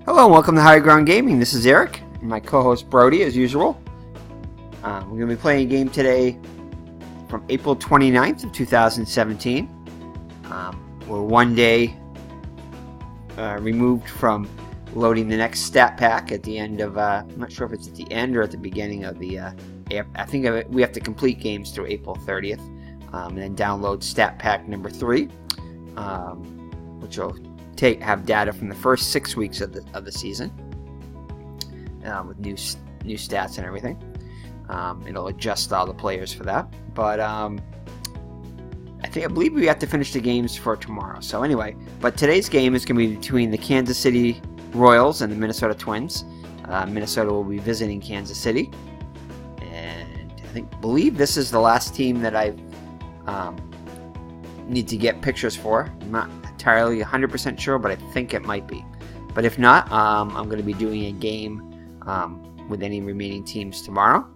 Hello and welcome to High Ground Gaming. This is Eric and my co-host Brody as usual. We're going to be playing a game today from April 29th of 2017. We're one day removed from loading the next stat pack at the end of, I'm not sure if it's at the end or at the beginning of the, I think we have to complete games through April 30th and then download stat pack number 3, which will have data from the first 6 weeks of the season with new stats and everything. It'll adjust all the players for that, but I believe we have to finish the games for tomorrow. So anyway, but today's game is going to be between the Kansas City Royals and the Minnesota Twins. Minnesota will be visiting Kansas City, and I believe this is the last team that I need to get pictures for. I'm not entirely 100% sure, but I think it might be. But if not, I'm going to be doing a game with any remaining teams tomorrow,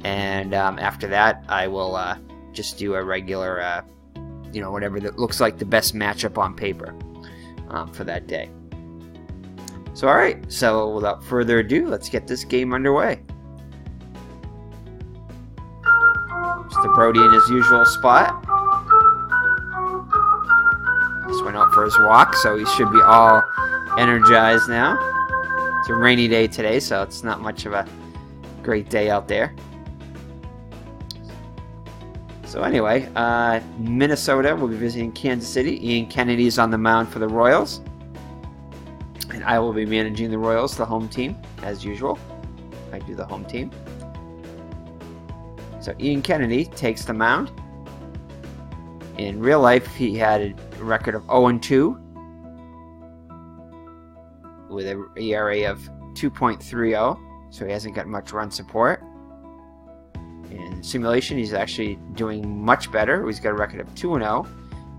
and after that I will just do a regular whatever that looks like the best matchup on paper for that day. So alright, so without further ado, let's get this game underway. Mr. Brody in his usual spot. Just went out for his walk, so he should be all energized now. It's a rainy day today, so it's not much of a great day out there. So anyway, Minnesota will be visiting Kansas City. Ian Kennedy is on the mound for the Royals. And I will be managing the Royals, the home team, as usual. I do the home team. So Ian Kennedy takes the mound. In real life, he had a record of 0-2 with an ERA of 2.30, so he hasn't got much run support. In simulation, he's actually doing much better. He's got a record of 2-0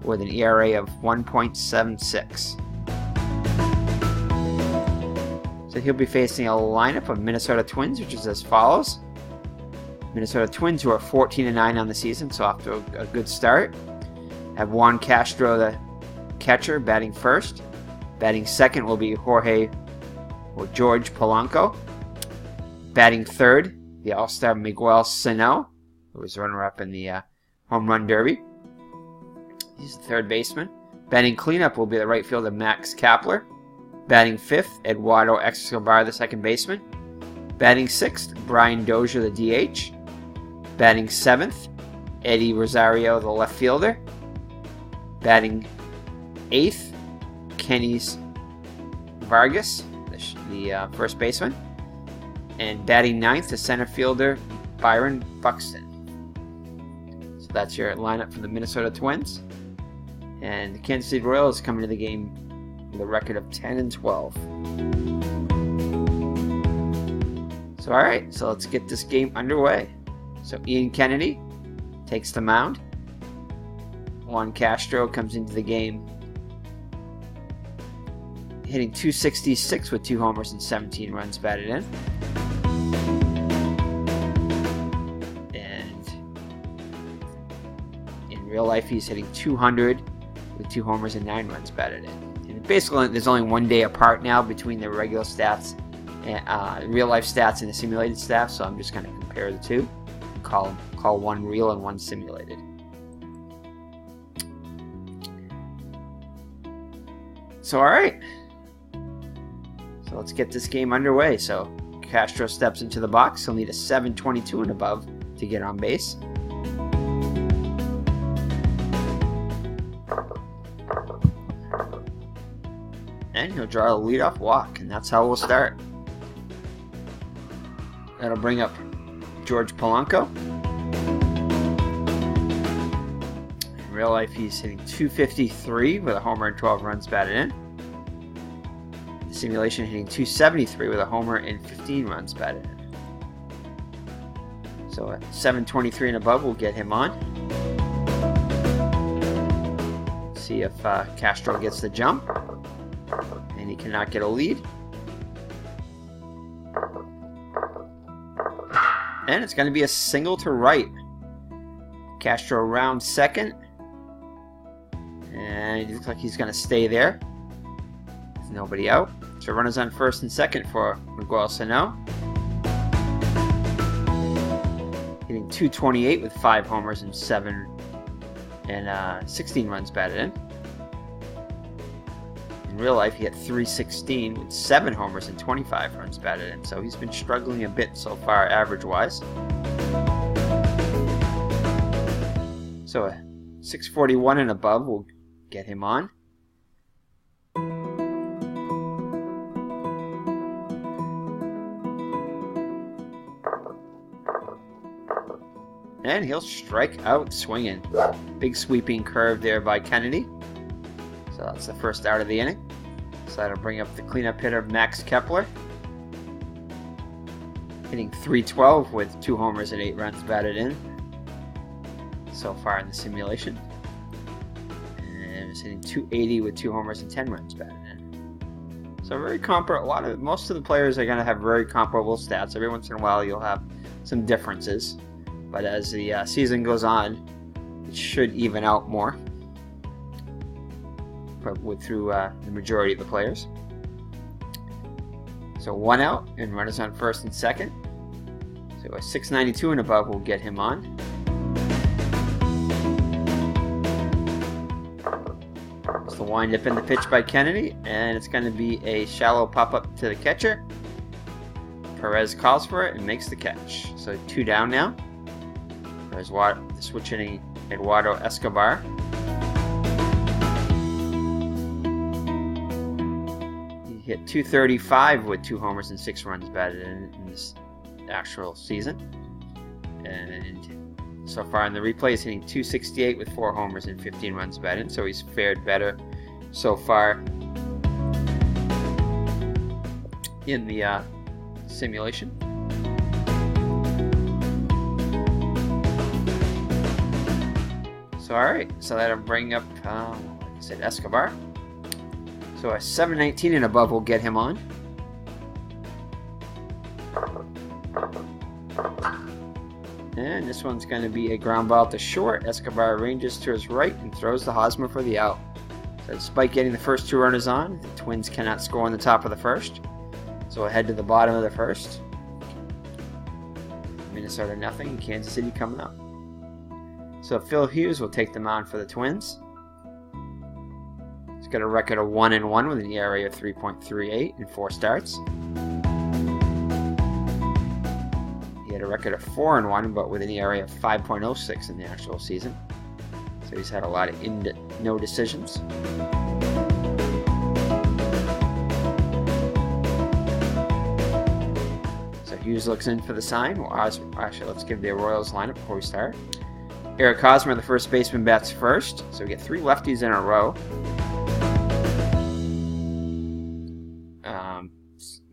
with an ERA of 1.76. So he'll be facing a lineup of Minnesota Twins, which is as follows. Minnesota Twins, who are 14-9 on the season, so off to a good start. Have Juan Castro, the catcher, batting first. Batting second will be George Polanco. Batting third, the All-Star Miguel Sano, who was runner-up in the Home Run Derby. He's the third baseman. Batting cleanup will be the right fielder Max Kepler. Batting fifth, Eduardo Escobar, the second baseman. Batting sixth, Brian Dozier, the DH. Batting seventh, Eddie Rosario, the left fielder. Batting eighth, Kenny Vargas, the first baseman. And batting ninth, the center fielder, Byron Buxton. So that's your lineup for the Minnesota Twins. And the Kansas City Royals coming to the game with a record of 10-12. So alright, so let's get this game underway. So Ian Kennedy takes the mound. Juan Castro comes into the game hitting .266 with 2 homers and 17 runs batted in. And in real life, he's hitting .200 with 2 homers and 9 runs batted in. And basically, there's only one day apart now between the regular stats, and real life stats, and the simulated stats. So I'm just going to compare the two. Call one real and one simulated. So alright, so let's get this game underway. So Castro steps into the box. He'll need a 722 and above to get on base. And he'll draw a leadoff walk, and that's how we'll start. That'll bring up George Polanco. In real life, he's hitting .253 with a homer and 12 runs batted in. The simulation hitting .273 with a homer and 15 runs batted in. So at 723 and above, we'll get him on. See if Castro gets the jump. And he cannot get a lead. And it's going to be a single to right. Castro rounds second. And it looks like he's going to stay there. There's nobody out. So runners on first and second for Miguel Sano. Hitting .228 with 5 homers and 16 runs batted in. In real life, he hit .316 with 7 homers and 25 runs batted in. So he's been struggling a bit so far, average-wise. So a 641 and above will get him on. And he'll strike out swinging. Big sweeping curve there by Kennedy. So that's the first out of the inning. So that'll bring up the cleanup hitter, Max Kepler. Hitting .312 with 2 homers and 8 runs batted in so far in the simulation. And he's hitting .280 with 2 homers and 10 runs batted in. So very comparable. Most of the players are going to have very comparable stats. Every once in a while you'll have some differences. But as the season goes on, it should even out more through the majority of the players. So 1 out and runners on first and second. So a 692 and above will get him on. It's the windup in the pitch by Kennedy, and it's going to be a shallow pop-up to the catcher. Perez calls for it and makes the catch. So 2 down now. There's switch hitting Eduardo Escobar. He hit .235 with 2 homers and 6 runs batted in this actual season. And so far in the replay, he's hitting .268 with 4 homers and 15 runs batted in. So he's fared better so far in the simulation. So alright, so that'll bring up, like I said, Escobar. So a 719 and above will get him on. And this one's going to be a ground ball to short. Escobar ranges to his right and throws the Hosmer for the out. So despite getting the first 2 runners on, the Twins cannot score in the top of the first. So we'll head to the bottom of the first. Minnesota nothing, Kansas City coming up. So Phil Hughes will take the mound for the Twins. He's got a record of 1-1 with an ERA of 3.38 in 4 starts. He had a record of 4-1, but with an ERA of 5.06 in the actual season. So he's had a lot of no decisions. So Hughes looks in for the sign. Well, actually, let's give the Royals lineup before we start. Eric Hosmer, the first baseman, bats first. So we get 3 lefties in a row.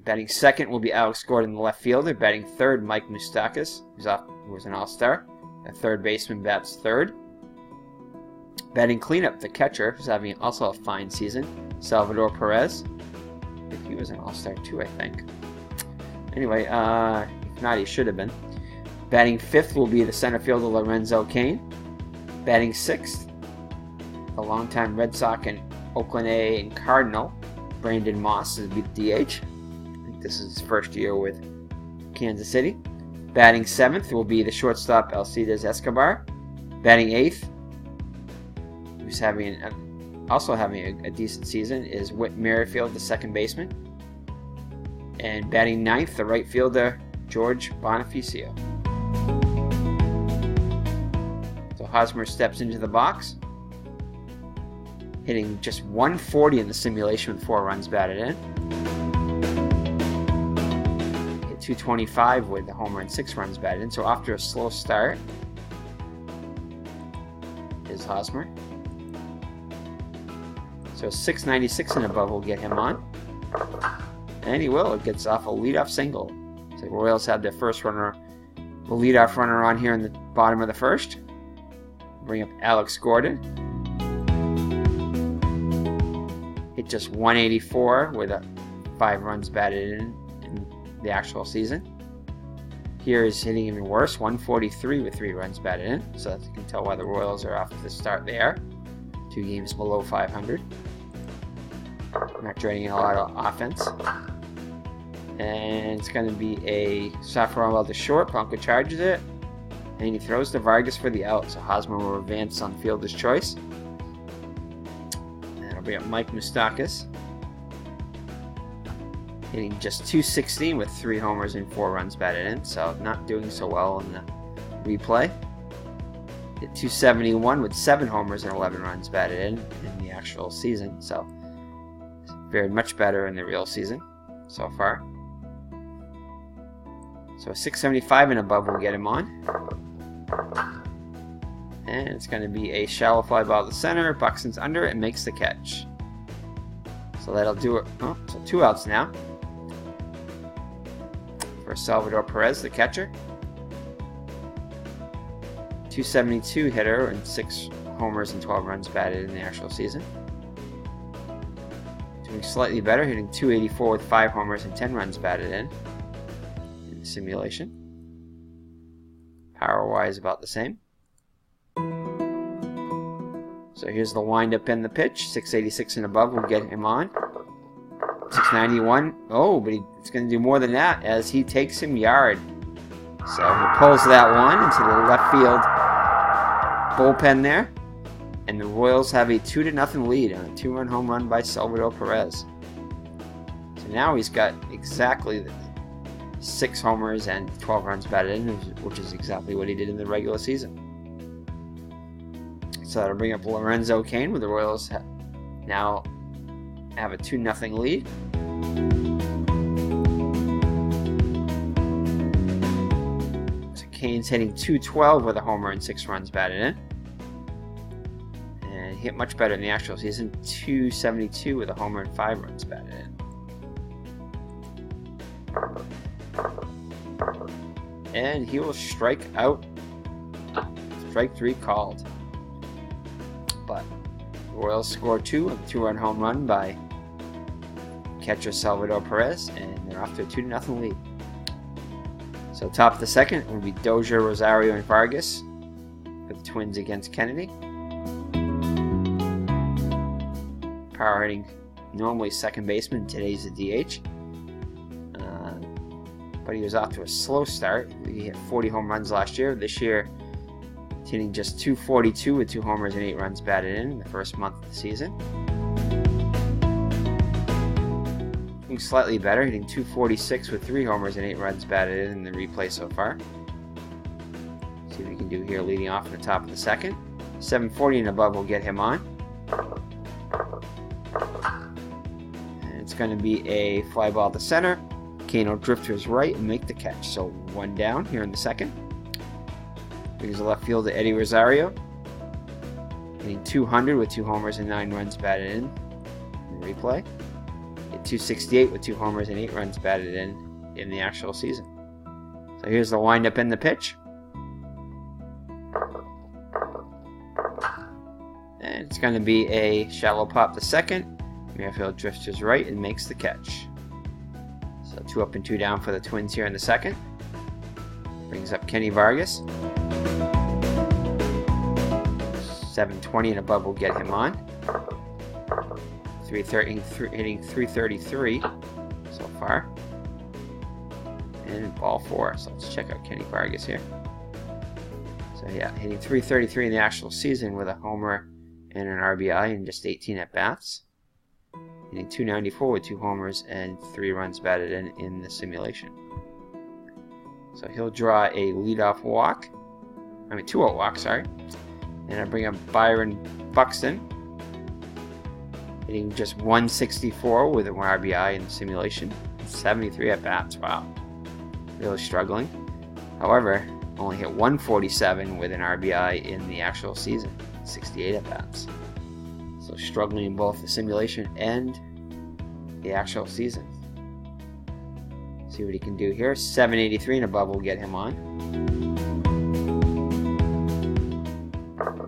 Batting second will be Alex Gordon, the left fielder. Batting third, Mike Moustakas, who was an all-star. The third baseman bats third. Batting cleanup, the catcher, who's having also a fine season, Salvador Perez. I think he was an all-star too, I think. Anyway, if not, he should have been. Batting fifth will be the center fielder, Lorenzo Cain. Batting sixth, the longtime Red Sox and Oakland A and Cardinal, Brandon Moss, will be the DH. I think this is his first year with Kansas City. Batting seventh will be the shortstop, Alcides Escobar. Batting eighth, who's also having a decent season, is Whit Merrifield, the second baseman. And batting ninth, the right fielder, George Bonifacio. So Hosmer steps into the box, hitting just 140 in the simulation with 4 runs batted in. Hit 225 with the homer and 6 runs batted in. So after a slow start is Hosmer. So 696 and above will get him on. And he will. It gets off a leadoff single. So the Royals had their first runner, the leadoff runner on here in the bottom of the first. Bring up Alex Gordon. Hit just 184 with 5 runs batted in the actual season. Here is hitting even worse, 143 with 3 runs batted in. So you can tell why the Royals are off to the start there. 2 games below 500. not draining a lot of offense. And it's going to be a soft Roayls to short. Bronco charges it. And he throws to Vargas for the out. So Hosmer will advance on fielder's choice. And it'll bring up Mike Moustakas. Hitting just .216 with 3 homers and 4 runs batted in. So not doing so well in the replay. Hit .271 with 7 homers and 11 runs batted in the actual season. So fared much better in the real season so far. So 675 and above will get him on. And it's going to be a shallow fly ball to center. Buxton's under it and makes the catch. So that'll do it. Oh, so 2 outs now for Salvador Perez, the catcher. .272 hitter and 6 homers and 12 runs batted in the actual season. Doing slightly better, hitting .284 with 5 homers and 10 runs batted in the simulation. Power-wise, about the same. So here's the windup and the pitch. 686 and above will get him on. 691. Oh, but it's going to do more than that as he takes him yard. So he pulls that one into the left field bullpen there. And the Royals have a 2-0 lead on a 2-run home run by Salvador Perez. So now he's got exactly 6 homers and 12 runs batted in, which is exactly what he did in the regular season. So that'll bring up Lorenzo Cain, where the Royals now have a 2-0 lead. So Cain's hitting .212 with a homer and 6 runs batted in. And he hit much better in the actual season, .272 with a homer and 5 runs batted in. And he will strike out. Strike 3 called. But the Royals score 2 with a 2-run home run by catcher Salvador Perez, and they're off to a 2-0 lead. So top of the second will be Dozier, Rosario, and Vargas for the Twins against Kennedy. Power hitting, normally second baseman, today's a DH. But he was off to a slow start. He hit 40 home runs last year. This year, he's hitting just .242 with 2 homers and 8 runs batted in the first month of the season. Doing slightly better, hitting .246 with 3 homers and 8 runs batted in the replay so far. See what we can do here leading off in the top of the second. 740 and above will get him on. And it's going to be a fly ball to center. Cain will drift to his right and make the catch. So 1 down here in the second. Brings the left field to Eddie Rosario. Hitting .200 with 2 homers and 9 runs batted in the replay. Hit .268 with 2 homers and 8 runs batted in the actual season. So here's the windup and the pitch. And it's going to be a shallow pop to second. Merrifield drifts to his right and makes the catch. So 2 up and 2 down for the Twins here in the second. Brings up Kenny Vargas. 720 and above will get him on. 330, hitting .333 so far. And ball 4. So let's check out Kenny Vargas here. So yeah, hitting .333 in the actual season with a homer and an RBI in just 18 at-bats. Hitting .294 with 2 homers and 3 runs batted in the simulation. So he'll draw a leadoff walk. 2-out walk, sorry. And I bring up Byron Buxton. Hitting just .164 with an RBI in the simulation. 73 at-bats, wow. Really struggling. However, only hit .147 with an RBI in the actual season. 68 at-bats. So struggling in both the simulation and the actual season. See what he can do here. 783 and above will get him on.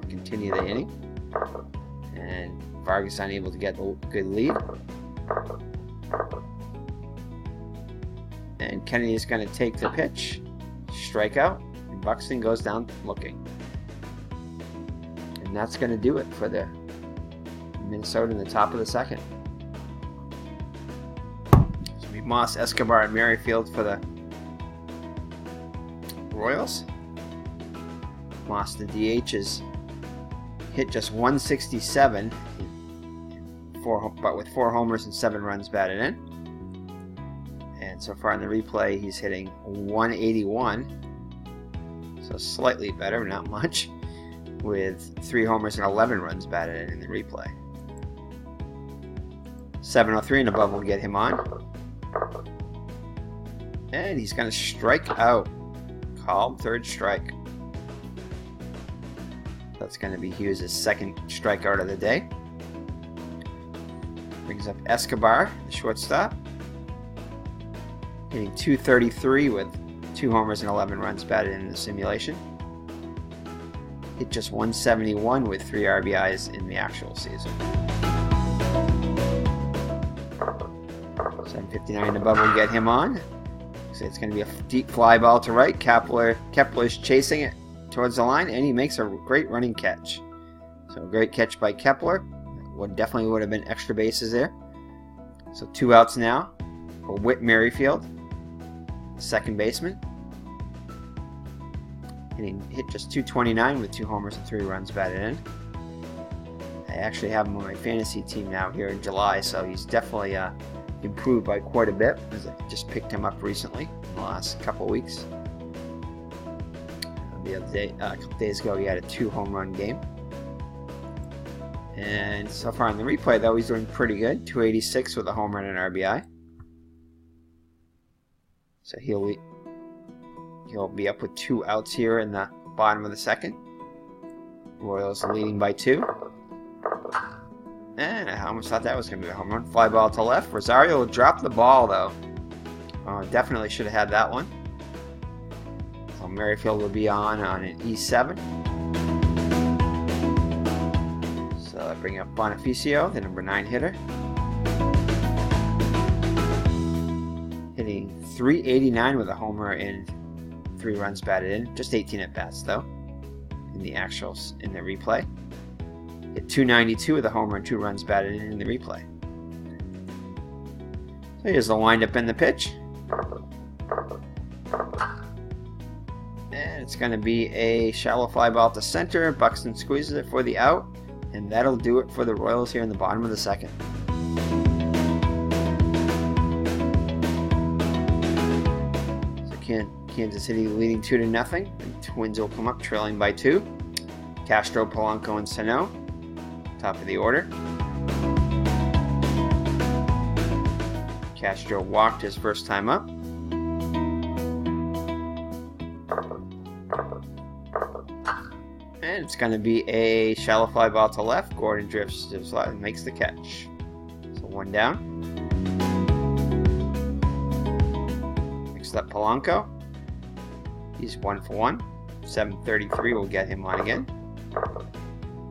Continue the inning. And Vargas unable to get the good lead. And Kennedy is going to take the pitch. Strikeout. And Buxton goes down looking. And that's going to do it for the Minnesota in the top of the second. Moss, Escobar, and Merrifield for the Royals. Moss, the DH, is hit just 167, but with 4 homers and 7 runs batted in. And so far in the replay, he's hitting 181, so slightly better, not much, with 3 homers and 11 runs batted in the replay. 703 and above will get him on. And he's going to strike out. Called 3rd strike. That's going to be Hughes' 2nd strikeout of the day. Brings up Escobar, the shortstop. Hitting 233 with 2 homers and 11 runs batted in the simulation. Hit just 171 with 3 RBIs in the actual season. 759 and above will get him on. So it's going to be a deep fly ball to right. Kepler's chasing it towards the line, and he makes a great running catch. So a great catch by Kepler. Definitely would have been extra bases there. So 2 outs now for Whit Merrifield, second baseman. Hit just 229 with 2 homers and 3 runs batted in. I actually have him on my fantasy team now here in July, so he's definitely improved by quite a bit, as I just picked him up recently in the last couple weeks. The other day, a couple days ago, he had a 2 home run game. And so far in the replay, though, he's doing pretty good. 286 with a home run and RBI. So he'll be up with 2 outs here in the bottom of the 2nd. Royals leading by 2. And I almost thought that was going to be a home run. Fly ball to left. Rosario will drop the ball, though. Definitely should have had that one. So Merrifield will be on an E7. So I bring up Bonifacio, the number 9 hitter. Hitting 389 with a homer and 3 runs batted in. Just 18 at bats, though, in the replay. Hit 292 with a homer and 2 runs batted in the replay. So here's the windup and the pitch. And it's going to be a shallow fly ball to center. Buxton squeezes it for the out. And that'll do it for the Royals here in the bottom of the 2nd. So Kansas City leading 2-0. The Twins will come up trailing by 2. Castro, Polanco, and Sano. Top of the order. Castro walked his first time up. And it's going to be a shallow fly ball to left. Gordon drifts to his left and makes the catch. So 1 down. Next up, Polanco. He's 1 for 1. 733 will get him on again.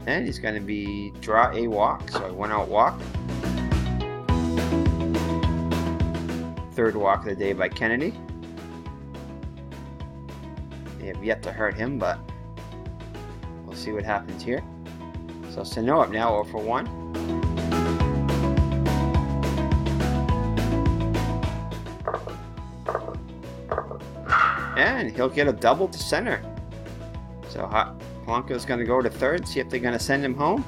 And he's going to draw a walk, so a 1-out walk. 3rd walk of the day by Kennedy. They have yet to hurt him, but we'll see what happens here. So Sano up now, 0 for 1. And he'll get a double to center. So Polanco's going to go to 3rd, see if they're going to send him home.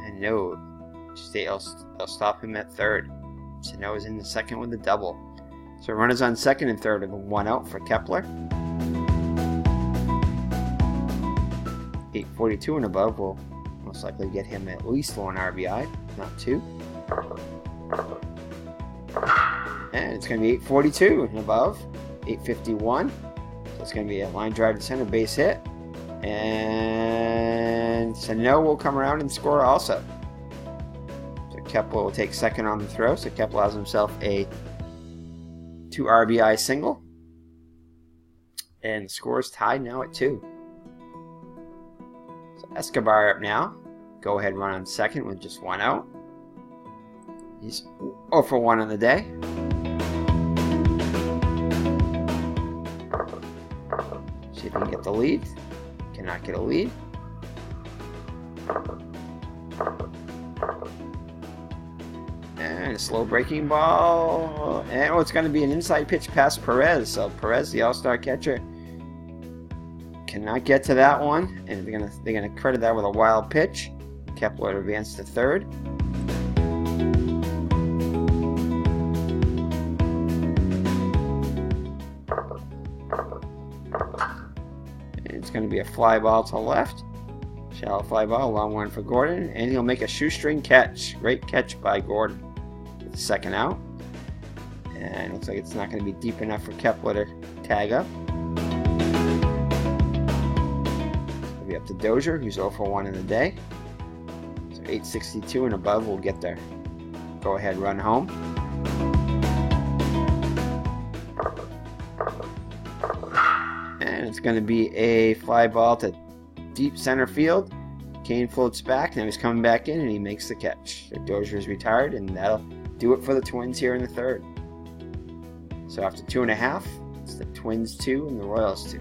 And no, they'll stop him at 3rd. Sano is in the 2nd with a double. So runners on 2nd and 3rd with a 1 out for Kepler. 842 and above will most likely get him at least 1 RBI, not 2. And it's going to be 842 and above. 851. So it's going to be a line drive to center, base hit. And Sano will come around and score also. So Kepler will take 2nd on the throw. So Kepler has himself a 2 RBI single. And the score is tied now at 2. So Escobar up now. Go ahead run on 2nd with just 1 out. He's 0 for 1 on the day. See if he can get the lead. Cannot get a lead. And And a slow breaking ball. And it's going to be an inside pitch past Perez. So Perez, the all-star catcher, cannot get to that one. And they're gonna credit that with a wild pitch. Kepler advanced to third. And it's going to be a fly ball to left. Shallow fly ball, long one for Gordon. And he'll make a shoestring catch. Great catch by Gordon. Second out, and looks like it's not going to be deep enough for Kepler to tag up. It'll be up to Dozier, who's 0 for 1 in the day. So 862 and above will get their go-ahead run home. And it's going to be a fly ball to deep center field. Kane floats back, now he's coming back in, and he makes the catch. So Dozier is retired, and that'll do it for the Twins here in the third. So after 2.5, it's the Twins 2 and the Royals 2.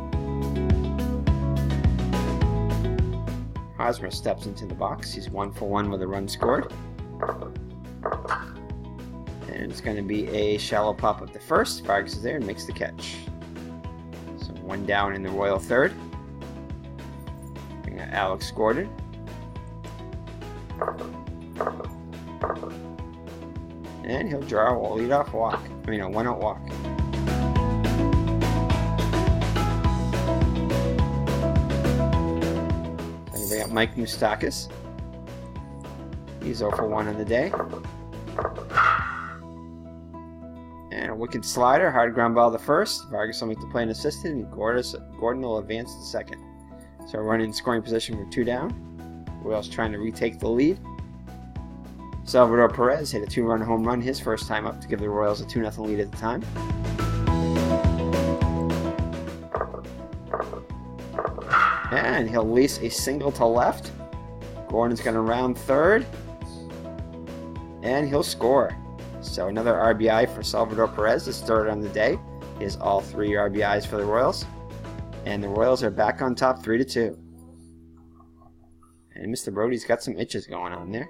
Hosmer steps into the box. He's 1 for 1 with a run scored. And it's going to be a shallow pop up to first. Vargas is there and makes the catch. So 1 down in the Royal third. We got Alex Gordon. And he'll draw a leadoff walk. I mean, a 1-out walk. So we bring up Mike Moustakas. He's 0 for 1 on the day. And a wicked slider, hard ground ball to first. Vargas will make the play an assistant, and Gordon will advance to second. So we're running in scoring position for 2 down. Royals trying to retake the lead. Salvador Perez hit a 2-run home run his first time up to give the Royals a 2-0 lead at the time. And he'll release a single to left. Gordon's going to round third. And he'll score. So another RBI for Salvador Perez, his third on the day. He has all 3 RBIs for the Royals. And the Royals are back on top 3-2. And Mr. Brody's got some itches going on there.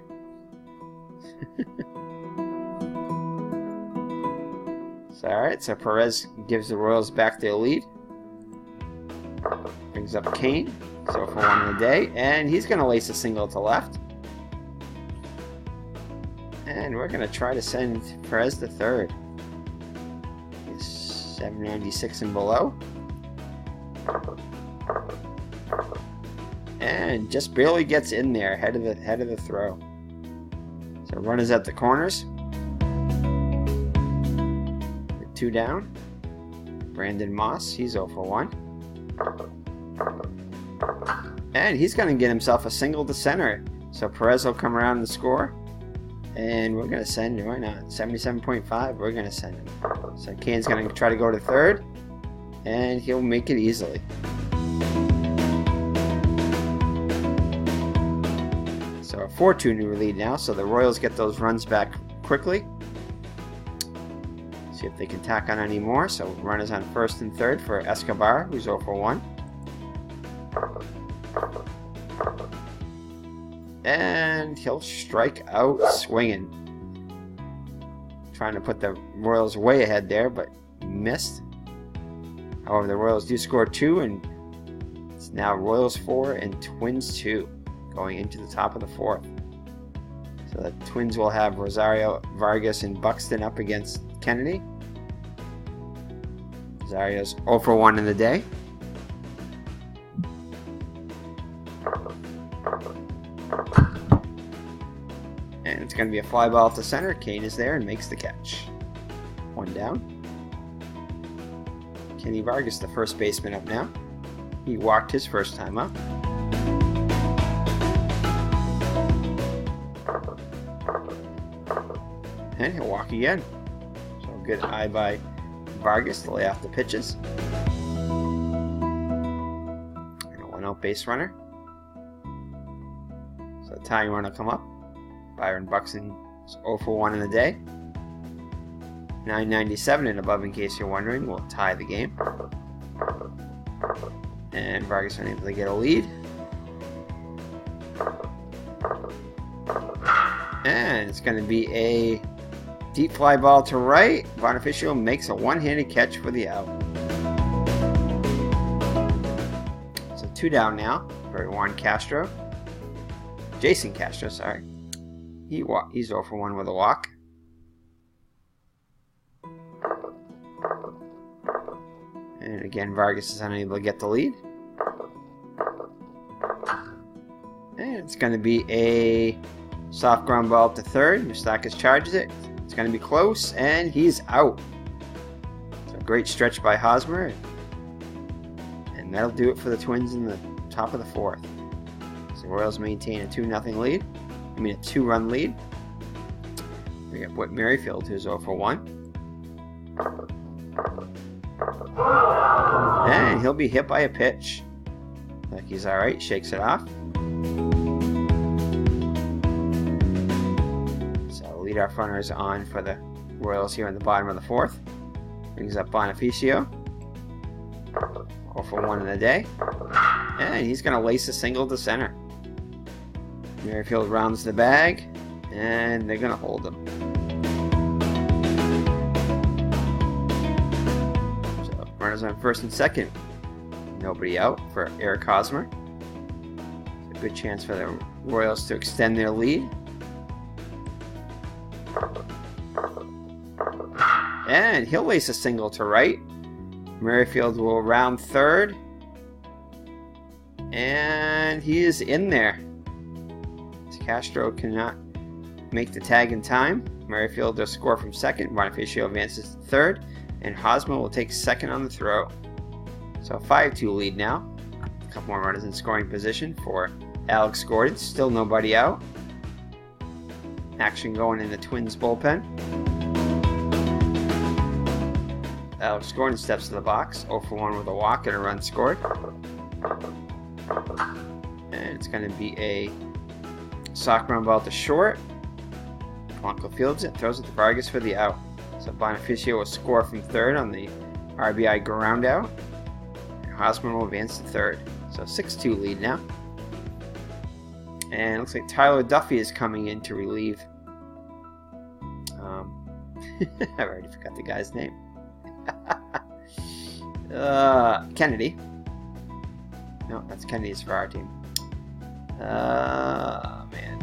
So, alright, so Perez gives the Royals back their lead. Brings up Kane, so for 1 in the day, and he's going to lace a single to left. And we're going to try to send Perez to third. He's 796 and below. And just barely gets in there, head of the throw. So runners at the corners. With 2 down. Brandon Moss, he's 0 for 1. And he's going to get himself a single to center. So Perez will come around and score. And we're going to send him, why not? 77.5, we're going to send him. So Kane's going to try to go to third. And he'll make it easily. So a 4-2 new lead now, so the Royals get those runs back quickly. See if they can tack on any more. So runners on first and third for Escobar, who's 0 for 1. And he'll strike out swinging. Trying to put the Royals way ahead there, but missed. However, the Royals do score 2, and it's now Royals 4 and Twins 2 going into the top of the 4th. So the Twins will have Rosario, Vargas, and Buxton up against Kennedy. Rosario's 0 for 1 in the day. And it's going to be a fly ball to center. Kane is there and makes the catch. 1 down. Kenny Vargas, the first baseman, up now. He walked his first time up. And he'll walk again. So good eye by Vargas to lay off the pitches. And a 1-out base runner. So the tying run will come up. Byron Buxton is 0 for 1 in the day. 997 and above, in case you're wondering, will tie the game. And Vargas unable to get a lead. And it's going to be a Deep fly ball to right. Bonifacio makes a one-handed catch for the out. So 2 down now for Juan Castro. Jason Castro, sorry. He's 0 for 1 with a walk. And again, Vargas is unable to get the lead. And it's going to be a soft ground ball to third. Moustakas charges it. It's going to be close, and he's out. So a great stretch by Hosmer. And that'll do it for the Twins in the top of the 4th. So Royals maintain a 2-0 lead. I mean, a 2-run lead. We got Whit Merrifield, who's 0 for 1. And he'll be hit by a pitch. Like he's alright, shakes it off. So leadoff runner is on for the Royals here in the bottom of the 4th. Brings up Bonifacio. 0 for 1 in the day. And he's going to lace a single to center. Merrifield rounds the bag, and they're going to hold him. So runners on first and second. Nobody out for Eric Hosmer. It's a good chance for the Royals to extend their lead. And he'll lace a single to right. Merrifield will round third. And he is in there. Castro cannot make the tag in time. Merrifield will score from second. Bonifacio advances to third. And Hosmer will take second on the throw. So a 5-2 lead now. A couple more runners in scoring position for Alex Gordon. Still nobody out. Action going in the Twins bullpen. Alex Gordon steps to the box. 0 for 1 with a walk and a run scored. And it's going to be a soft ground ball to short. Polanco fields it, throws it to Vargas for the out. So Bonifacio will score from third on the RBI ground out. And Hosmer will advance to third. So 6-2 lead now. And it looks like Tyler Duffy is coming in to relieve. I've already forgot the guy's name. Kennedy. No, that's Kennedy's for our team. Man.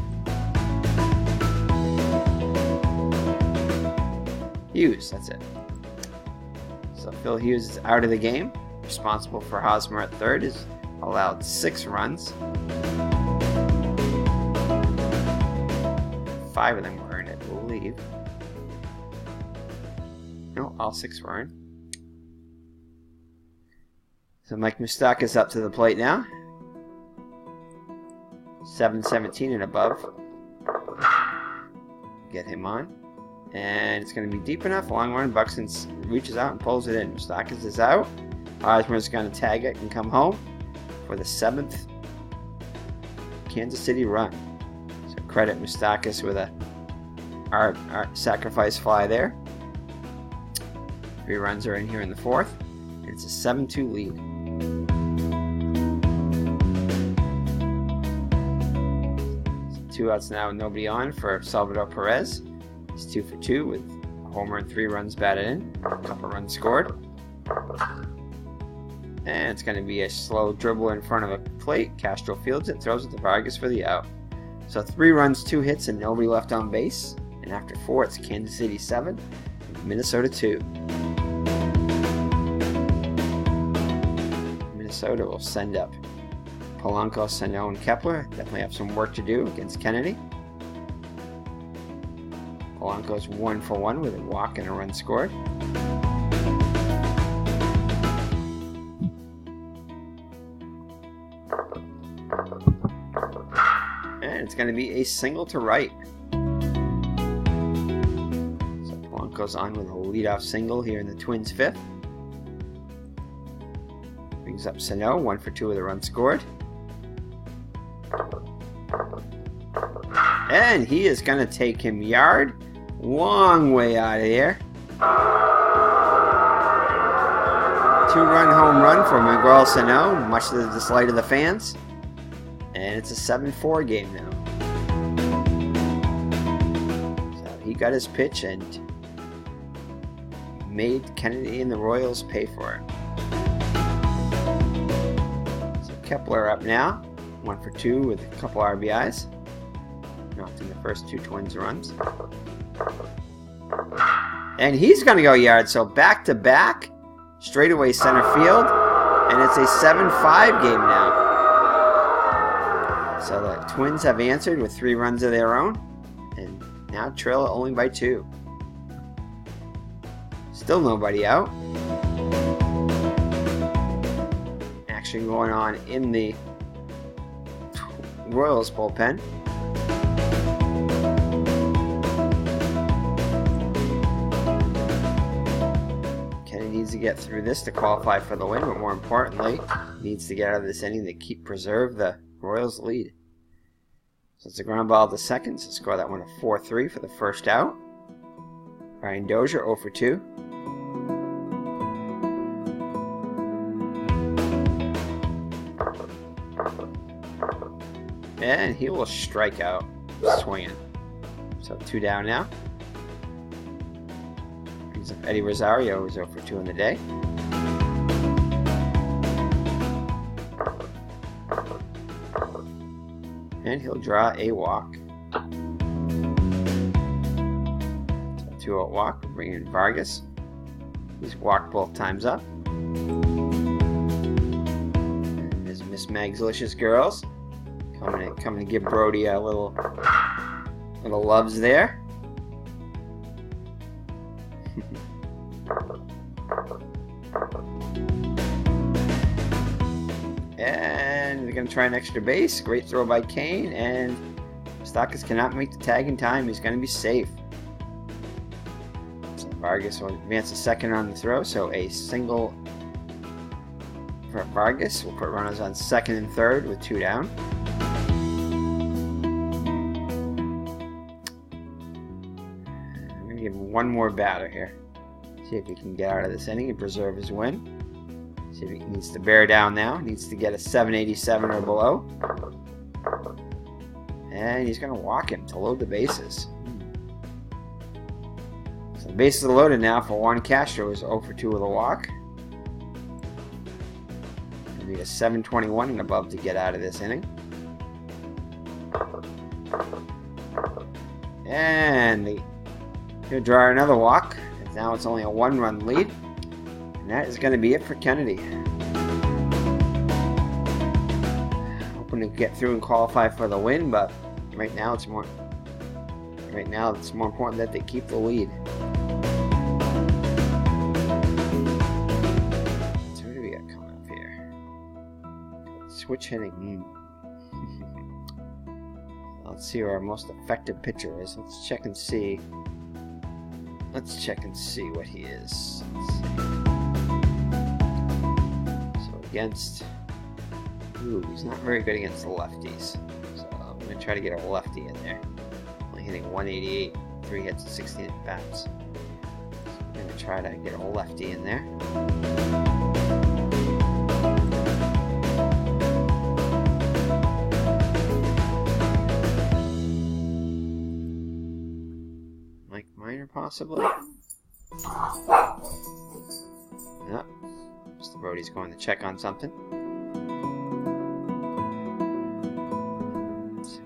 Hughes, that's it. So Phil Hughes is out of the game. Responsible for Hosmer at third. Is allowed 6 runs. 5 of them were earned, I believe. No, all 6 were earned. So Mike Moustakas up to the plate now. 7-17 and above. Get him on. And it's going to be deep enough. Long run. Buxton reaches out and pulls it in. Moustakas is out. Hosmer's going to tag it and come home for the 7th Kansas City run. So credit Moustakas with a our sacrifice fly there. 3 runs are in here in the 4th. And it's a 7-2 lead. So 2 outs now with nobody on for Salvador Perez. He's 2 for 2 with a homer and 3 runs batted in. A couple runs scored. And it's going to be a slow dribble in front of a plate. Castro fields it, throws it to Vargas for the out. So 3 runs, 2 hits, and nobody left on base. And after 4, it's Kansas City 7, Minnesota 2. Minnesota will send up Polanco, Sano, and Kepler. Definitely have some work to do against Kennedy. Polanco's 1 for 1 with a walk and a run scored. And it's going to be a single to right. So Polanco's on with a leadoff single here in the Twins' 5th. Brings up Sano, 1 for 2 with a run scored. And he is going to take him yard. Long way out of here. 2-run home run for Miguel Sano, much to the delight of the fans. And it's a 7-4 game now. So he got his pitch and made Kennedy and the Royals pay for it. So Kepler up now, 1 for 2 with a couple RBIs. Knocked in the first 2 Twins runs. And he's going to go yard, so back-to-back, straightaway center field, and it's a 7-5 game now. So the Twins have answered with 3 runs of their own, and now trail it only by 2. Still nobody out. Action going on in the Royals bullpen. Needs to get through this to qualify for the win, but more importantly, needs to get out of this inning to preserve the Royals' lead. So it's a ground ball to second to score that one a 4-3 for the first out. Ryan Dozier 0 for 2. And he will strike out swinging. So 2 down now. Eddie Rosario is 0 for 2 in the day. And he'll draw a walk. So 2-out walk. We'll bring in Vargas. He's walked both times up. And there's Miss Magslicious Girls coming to give Brody a little loves there. And they're going to try an extra base. Great throw by Kane, and Stakas cannot make the tag in time. He's going to be safe. So Vargas will advance a second on the throw, so a single for Vargas. We'll put runners on second and third with 2 down. I'm going to give him one more batter here. See if he can get out of this inning and preserve his win. See if he needs to bear down now. Needs to get a 787 or below. And he's going to walk him to load the bases. So the bases are loaded now for Juan Castro, who's 0 for 2 with a walk. It'll be a 721 and above to get out of this inning. And he'll draw another walk. Now it's only a 1-run lead, and that is going to be it for Kennedy. Hoping to get through and qualify for the win, but right now it's more important that they keep the lead. So who do we got coming up here? Switch hitting. Let's see who our most effective pitcher is. Let's check and see. Let's check and see what he is. So against... Ooh, he's not very good against the lefties. So I'm going to try to get a lefty in there. Only hitting 188, 3 hits and 16 at-bats. So I'm going to try to get a lefty in there. Possibly. Yep. Mr. Brody's going to check on something.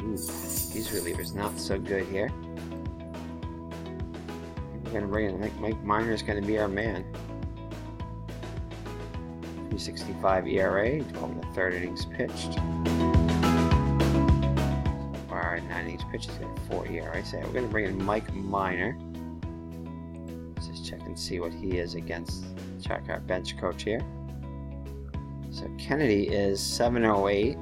Ooh, these relievers not so good here. We're going to bring in Mike Minor is going to be our man. 3.65 ERA, 12 in the third innings pitched. So far, 9 innings pitched, he's got a 4 ERA. So we're going to bring in Mike Minor. Just check and see what he is against. Check our bench coach here. So Kennedy is 708.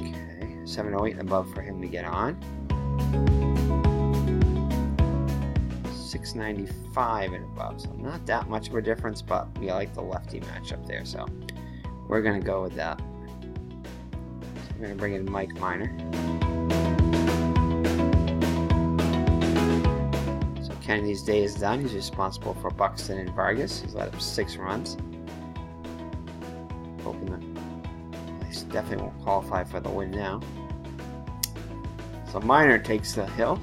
Okay, 708 and above for him to get on. 695 and above, so not that much of a difference, but we like the lefty matchup there, so we're going to go with that. So we're going to bring in Mike Minor. So Kennedy's day is done. He's responsible for Buxton and Vargas. He's let up 6 runs. Hoping that he definitely won't qualify for the win now. So Minor takes the hill.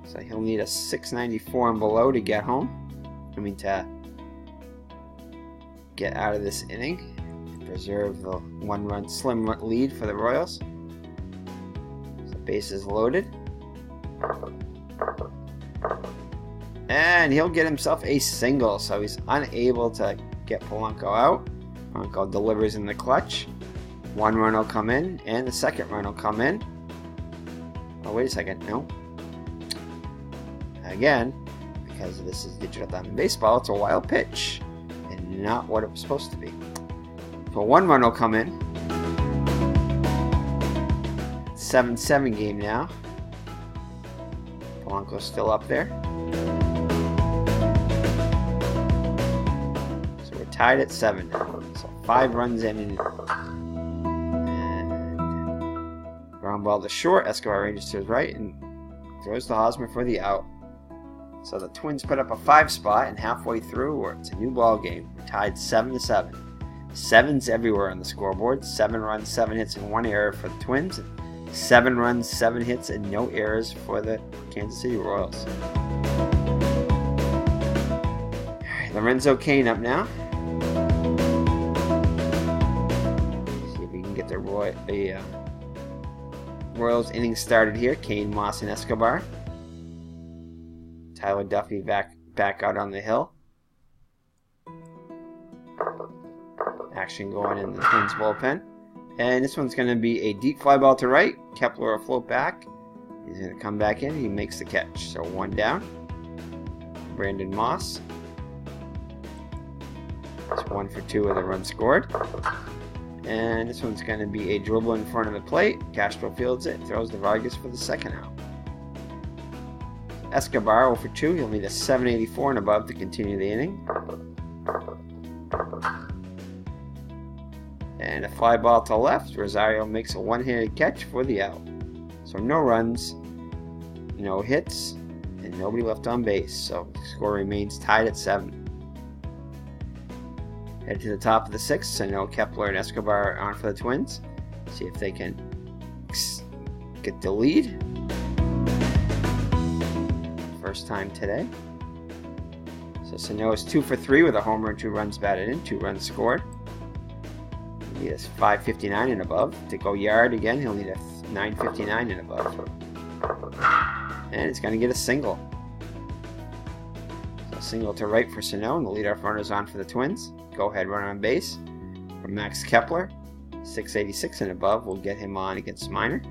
So he'll need a 694 and below to get home. I mean, to get out of this inning and preserve the one-run slim lead for the Royals. So bases loaded. And he'll get himself a single, so he's unable to get Polanco out. Polanco delivers in the clutch. One run will come in, and the second run will come in. Oh, wait a second, no. Again, because this is digital diamond baseball, it's a wild pitch, and not what it was supposed to be. So one run will come in. 7-7 game now. Polanco's still up there. So we're tied at 7 now. So 5 runs in and ground ball to short. Escobar ranges to his right and throws to Hosmer for the out. So the Twins put up a 5 spot, and halfway through, it's a new ball game. We're tied 7-7. 7's everywhere on the scoreboard. 7 runs, 7 hits, and 1 error for the Twins. 7 runs, 7 hits, and no errors for the Kansas City Royals. Lorenzo Cain up now. See if we can get the Royals inning started here. Cain, Moss, and Escobar. Tyler Duffy back out on the hill. Action going in the Twins bullpen. And this one's going to be a deep fly ball to right. Kepler will float back. He's going to come back in. He makes the catch. So 1 down. Brandon Moss. It's 1 for 2 with a run scored. And this one's going to be a dribble in front of the plate. Castro fields it. Throws to Vargas for the second out. Escobar 0 for 2. He'll need a 784 and above to continue the inning. And a fly ball to left. Rosario makes a one-handed catch for the out. So no runs, no hits, and nobody left on base. So the score remains tied at 7. Head to the top of the 6th. So no Kepler and Escobar are on for the Twins. See if they can get the lead. First time today. So Sano is 2 for 3 with a homer and 2 runs batted in, 2 runs scored. He has 559 and above. To go yard again, he'll need a 959 and above. And it's going to get a single. So a single to right for Sano, and the leadoff runner's on for the Twins. Go ahead run on base for Max Kepler. 686 and above will get him on against Minor.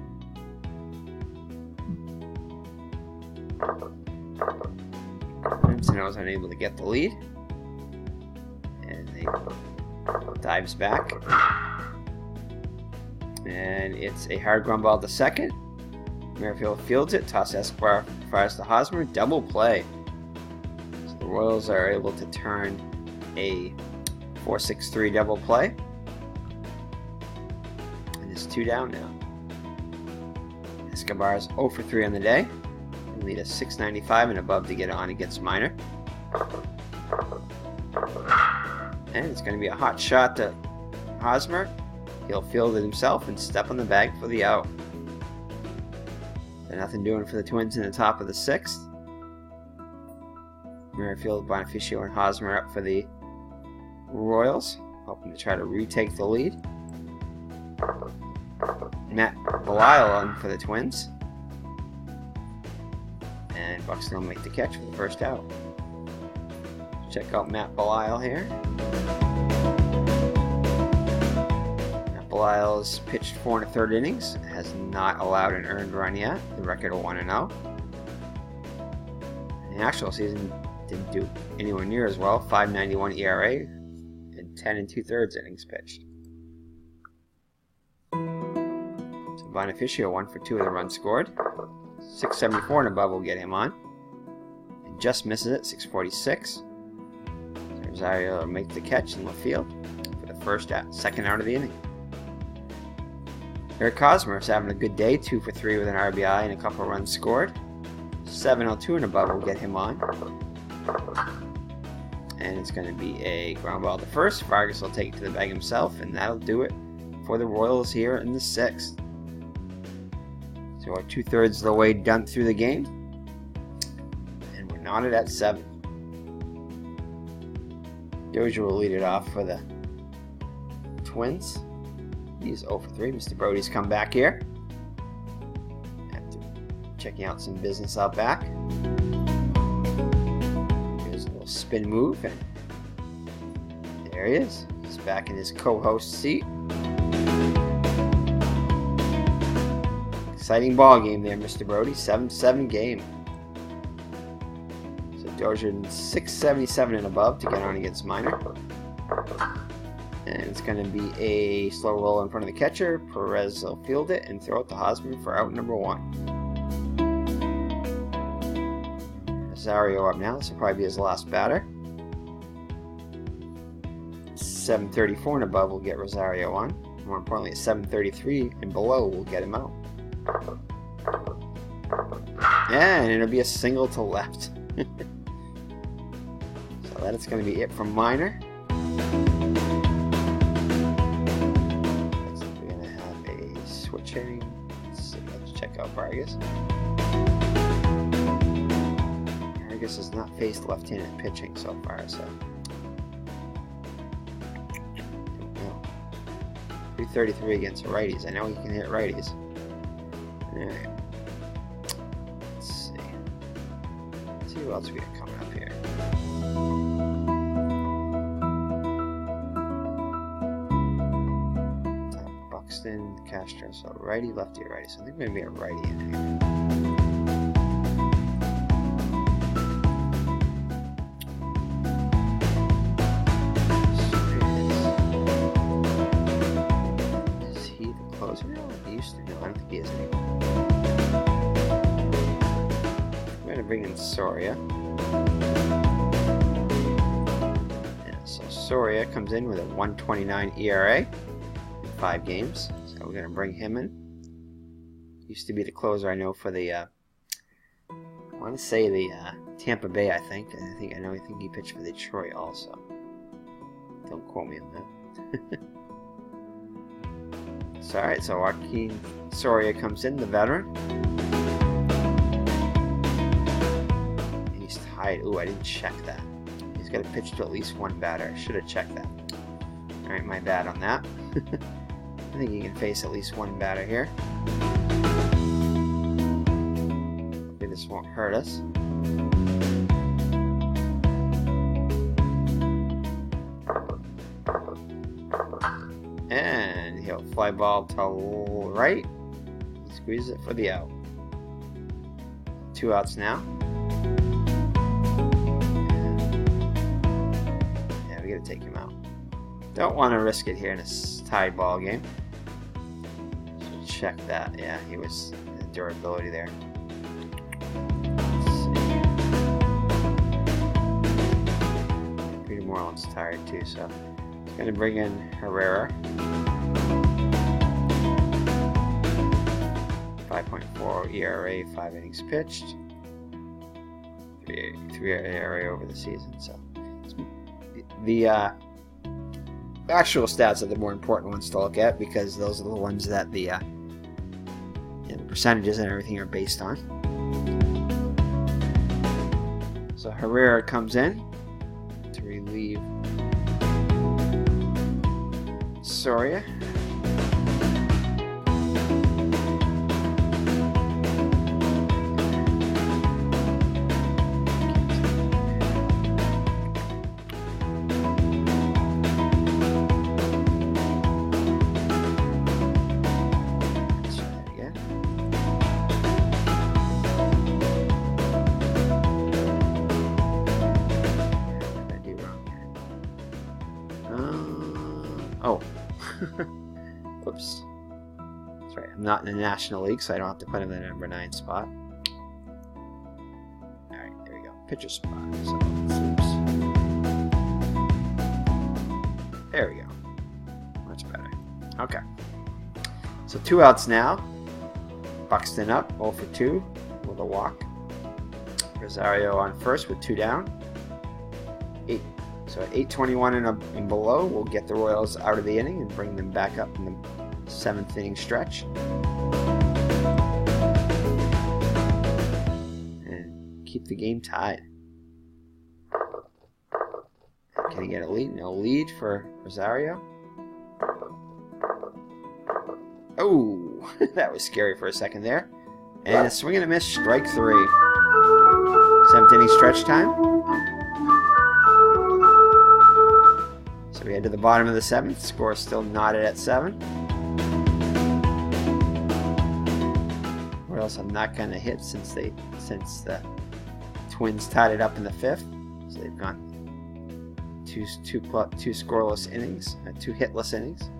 And Sano's unable to get the lead. And they dives back. And it's a hard ground ball to second. Merrifield fields it. Toss Escobar fires to Hosmer. Double play. So the Royals are able to turn a 4-6-3 double play. And it's 2 down now. Escobar is 0 for 3 on the day. He'll need a 695 and above to get on against Minor. And it's going to be a hot shot to Hosmer. He'll field it himself and step on the bag for the out. So nothing doing for the Twins in the top of the 6th. Merrifield, Bonifacio, and Hosmer up for the Royals, hoping to try to retake the lead. Matt Belisle on for the Twins. And Buxton will make the catch for the first out. Check out Matt Belisle here. Matt Belisle has pitched 4 1/3 innings, has not allowed an earned run yet. The record of 1-0. In the actual season, didn't do anywhere near as well. 5.91 ERA and 10 2/3 innings pitched. So Bonifacio 1 for 2 with a run scored. 674 and above will get him on. And just misses it, 646. Rosario will make the catch in left field for the second out of the inning. Eric Hosmer is having a good day, 2 for 3 with an RBI and a couple of runs scored. 702 and above will get him on. And it's going to be a ground ball to first. Vargas will take it to the bag himself, and that'll do it for the Royals here in the 6th. So we're 2/3 of the way done through the game. And we're knotted at 7. Dozier will lead it off for the Twins. He's 0 for 3. Mr. Brody's come back here. After checking out some business out back. Here's a little spin move. And there he is. He's back in his co-host seat. Exciting ball game there, Mr. Brody. 7-7 game. So Dozier 677 and above to get on against Minor. And it's going to be a slow roll in front of the catcher. Perez will field it and throw it to Hosmer for out number 1. Rosario up now. This will probably be his last batter. 734 and above will get Rosario on. More importantly, at 733 and below will get him out. Yeah, and it'll be a single to left. So that's going to be it from Minor. We're going to have a switch hitting. Let's check out Vargas. Vargas has not faced left-handed pitching so far, so 333 against righties. I know he can hit righties. Alright. Let's see. Who else we got coming up here. Buxton, Castro. So righty, lefty, righty. So I think maybe a righty in here. Bring in Soria. Yeah, so Soria comes in with a 1.29 ERA in 5 games. So we're going to bring him in. Used to be the closer, I know, for the I want to say the Tampa Bay. I think he pitched for Detroit also. Don't quote me on that. So alright, so Joaquin Soria comes in, the veteran. Ooh, I didn't check that. He's got to pitch to at least 1 batter. I should have checked that. Alright, my bad on that. I think he can face at least 1 batter here. Hopefully this won't hurt us. And he'll fly ball to right. Squeeze it for the out. 2 outs now. Take him out. Don't want to risk it here in a tied ball game. So check that. Yeah, he was the durability there. Peter Moreland's tired too, so he's going to bring in Herrera. 5.4 ERA, 5 innings pitched. 3 ERA over the season. So. The actual stats are the more important ones to look at because those are the ones that the percentages and everything are based on. So Herrera comes in to relieve Soria. Whoops. That's right. I'm not in the National League, so I don't have to put him in the number 9 spot. Alright, there we go. Pitcher spot. So, there we go. Much better. Okay. So 2 outs now. Buxton up, 0 for 2 with a walk. Rosario on first with 2 down. 8. So at 8:21 and below, we'll get the Royals out of the inning and bring them back up in the 7th inning stretch. keep the game tied. Can he get a lead? No lead for Rosario. Oh, that was scary for a second there. And a swing and a miss, strike 3. 7th inning stretch time. So we head to the bottom of the 7th. Score is still knotted at 7. Royals have not gotten a hit since the Twins tied it up in the 5th. So they've gone two scoreless innings, 2 hitless innings.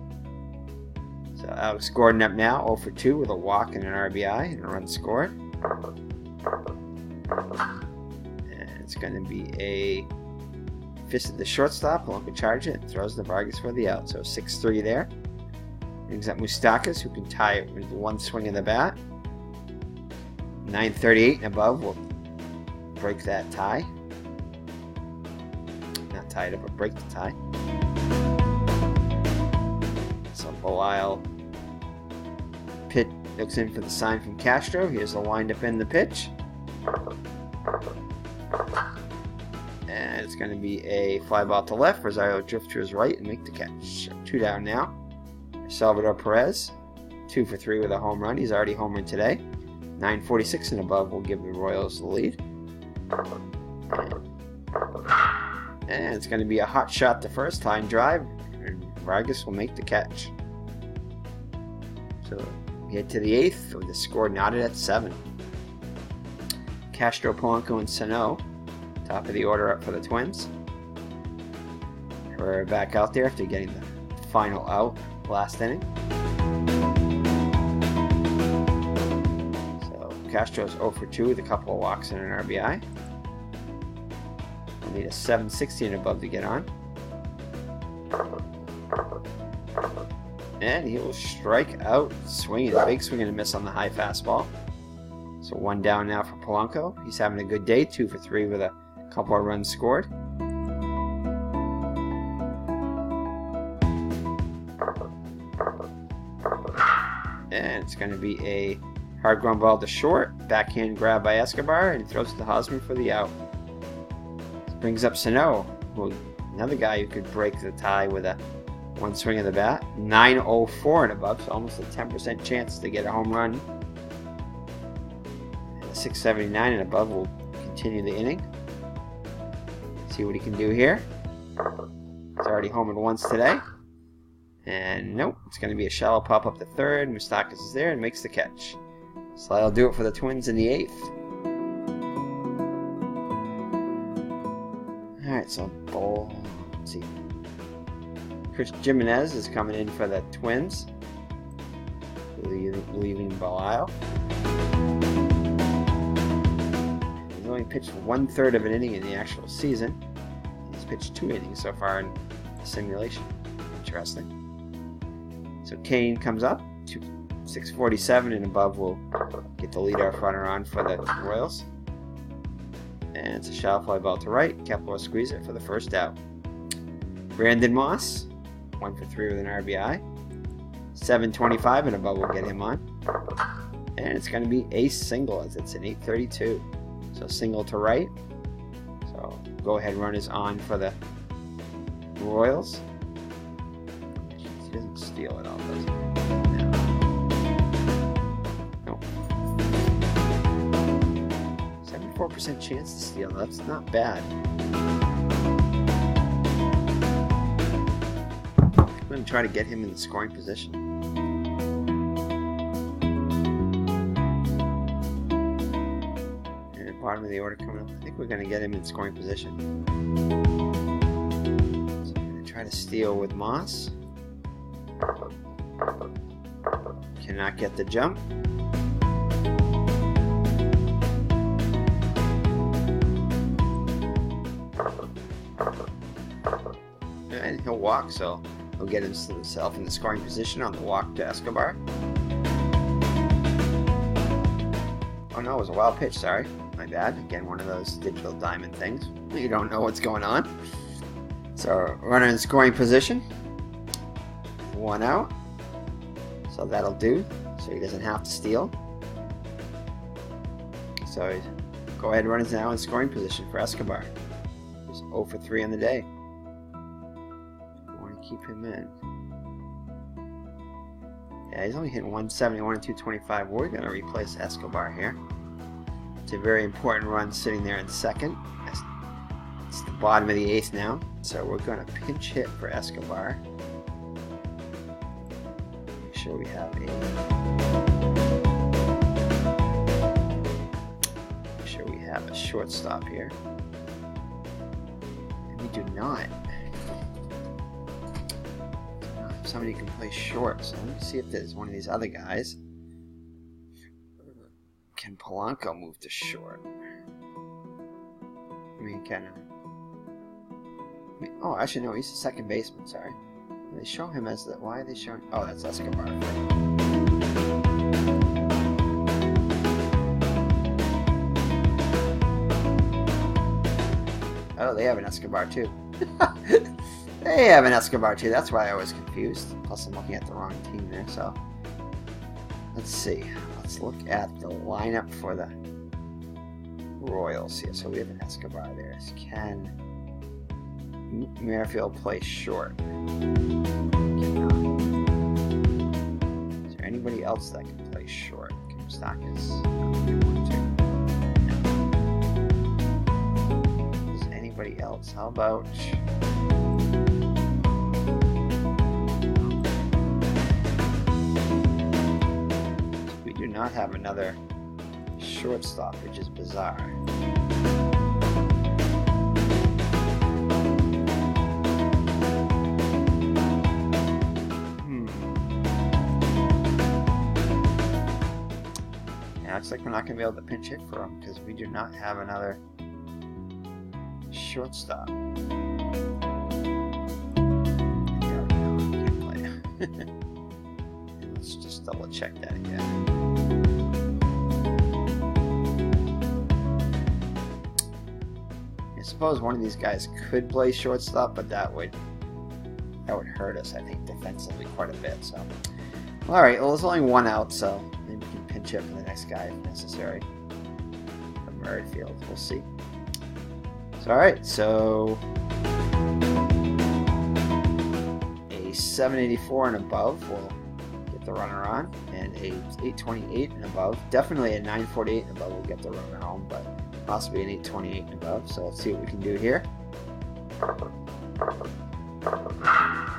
So Alex Gordon up now, 0 for 2 with a walk and an RBI and a run scored. And it's going to be a fist at the shortstop. Polanco charges it and throws the Vargas for the out. So 6-3 there. Brings up Moustakas, who can tie it with 1 swing of the bat. 9:38 and above will break that tie. Not tie it up, but break the tie. So Belisle pit looks in for the sign from Castro. Here's the windup in the pitch. And it's going to be a fly ball to left. Rosario drift to his right and make the catch. 2 down now. Salvador Perez, 2 for 3 with a home run. He's already homered today. 9:46 and above will give the Royals the lead. And it's going to be a hot shot to first, line drive, and Vargas will make the catch. So we head to the 8th with the score knotted at 7. Castro, Polanco, and Sano, top of the order up for the Twins. We're back out there after getting the final out last inning. So Castro's 0 for 2 with a couple of walks and an RBI. We'll need a 760 and above to get on. And he will strike out, swinging, a big swing and a miss on the high fastball. So 1 down now for Polanco. He's having a good day, 2 for 3 with a couple of runs scored. And it's going to be a hard ground ball to short, backhand grab by Escobar, and he throws it to Hosmer for the out. This brings up Sano, another guy who could break the tie with a 1 swing of the bat. 9:04 and above, so almost a 10% chance to get a home run. And a 679 and above will continue the inning. See what he can do here. He's already homered once today. And nope, it's going to be a shallow pop up to third. Moustakas is there and makes the catch. So that'll do it for the Twins in the 8th. Alright, so let's see. Chris Jimenez is coming in for the Twins, leaving Belisle. He's only pitched 1/3 of an inning in the actual season. He's pitched 2 innings so far in the simulation. Interesting. So Kane comes up, 6:47 and above will get the leadoff runner on for the Royals. And it's a shallow fly ball to right. Kepler will squeeze it for the first out. Brandon Moss, 1 for 3 with an RBI. 7:25 and above will get him on. And it's going to be a single as it's an 8:32. So single to right. So go ahead run is on for the Royals. He doesn't steal it all, does he? No. 74% chance to steal. That's not bad. I'm going to try to get him in the scoring position. And bottom of the order coming up. I think we're going to get him in scoring position. So I'm going to try to steal with Moss. Cannot get the jump. And he'll walk, so he'll get himself in the scoring position on the walk to Escobar. Oh no, it was a wild pitch, sorry. My bad. Again, one of those digital diamond things. You don't know what's going on. So, runner in scoring position. 1 out. So that'll do. So he doesn't have to steal. So Go ahead, runners now in scoring position for Escobar. He's 0 for 3 on the day. I want to keep him in. Yeah, he's only hitting 171 and 225. We're going to replace Escobar here. It's a very important run sitting there in second. It's the bottom of the 8th now, so we're going to pinch hit for Escobar. Make sure we have a shortstop here. And we do not. Somebody can play short, so let me see if there's one of these other guys. Can Polanco move to short? I mean, oh, actually, no, he's the second baseman, sorry. They show him as the... Why are they showing... Oh, that's Escobar. Oh, they have an Escobar, too. They have an Escobar, too. That's why I was confused. Plus, I'm looking at the wrong team there, so... Let's see. Let's look at the lineup for the Royals here. So we have an Escobar there. Can Merrifield play short? Is there anybody else that can play short? Kimstakis. Is anybody else? How about... We do not have another shortstop, which is bizarre. Looks like we're not going to be able to pinch hit for him because we do not have another shortstop. Can't play. Let's just double check that again. I suppose one of these guys could play shortstop, but that would hurt us, I think, defensively quite a bit. So, all right. Well, there's only one out, so maybe we can pinch hit for the next guy if necessary. From Merrifield, we'll see. So, all right. So a 784 and above will get the runner on, and a 828 and above, definitely a 948 and above will get the runner home, but possibly an 828 and above. So let's see what we can do here.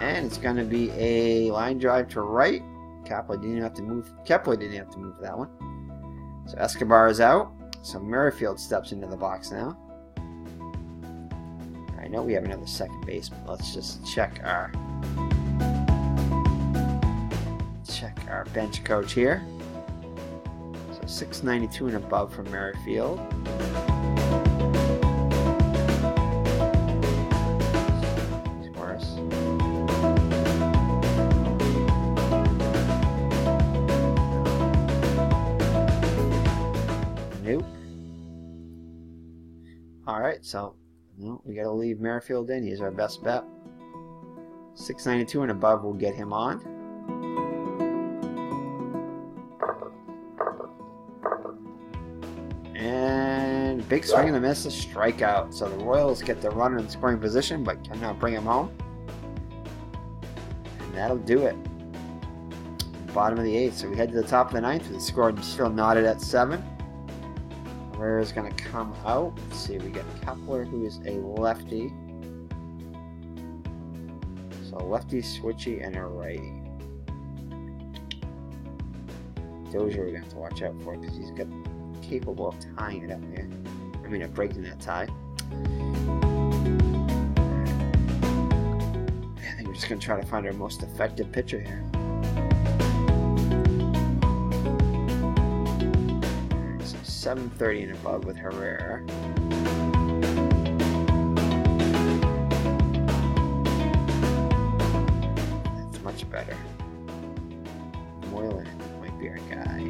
And it's going to be a line drive to right. Kepler didn't have to move that one. So Escobar is out. So Merrifield steps into the box now. I know we have another second baseman. Let's just check our bench coach here. So 692 and above for Merrifield. Nope. Alright, so no, we gotta leave Merrifield in. He's our best bet. 692 and above will get him on. And big swing and a miss, a strikeout. So the Royals get the runner in scoring position, but cannot bring him home. And that'll do it. Bottom of the 8th. So we head to the top of the 9th. The score still knotted at 7. Herrera is going to come out. Let's see, we got Kepler, who is a lefty. So a lefty, switchy, and a righty. Dozier we're going to have to watch out for because he's capable of tying it up here. I mean, of breaking that tie. I think we're just going to try to find our most effective pitcher here. 730 and above with Herrera. That's much better. Moylan might be our guy.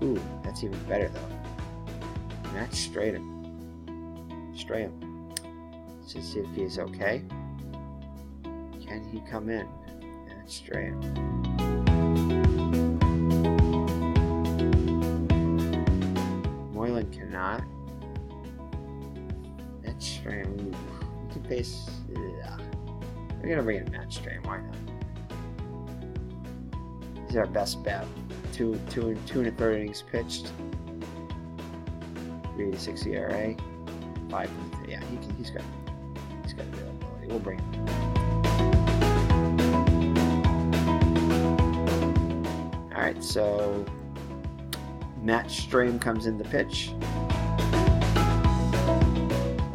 Ooh, that's even better though. Max Stratham. Let's just see if he's okay. Can he come in? Max Stratham. not? Match stream. We can face. Yeah. We're gonna bring in match stream. Why not? He's our best bet. Two and a third innings pitched. 3.86 ERA. 5. Yeah, he's got availability. We'll bring him. All right, so Matt Strahm comes in the pitch.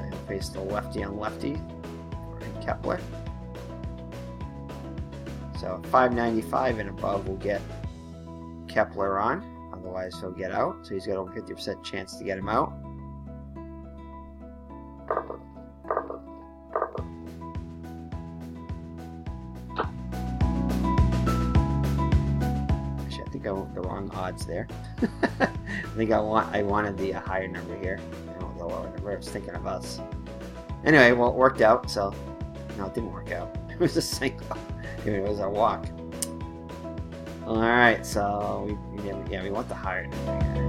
He'll face the lefty on lefty for Kepler. So 595 and above will get Kepler on. Otherwise, he'll get out. So he's got over 50% chance to get him out. Actually, I think I went the wrong odds there. I think I wanted the higher number here. I don't want the lower number. I was thinking of us. Anyway, well, it worked out. So no, it didn't work out. It was a single. It was a walk. Alright, so we want the higher number here.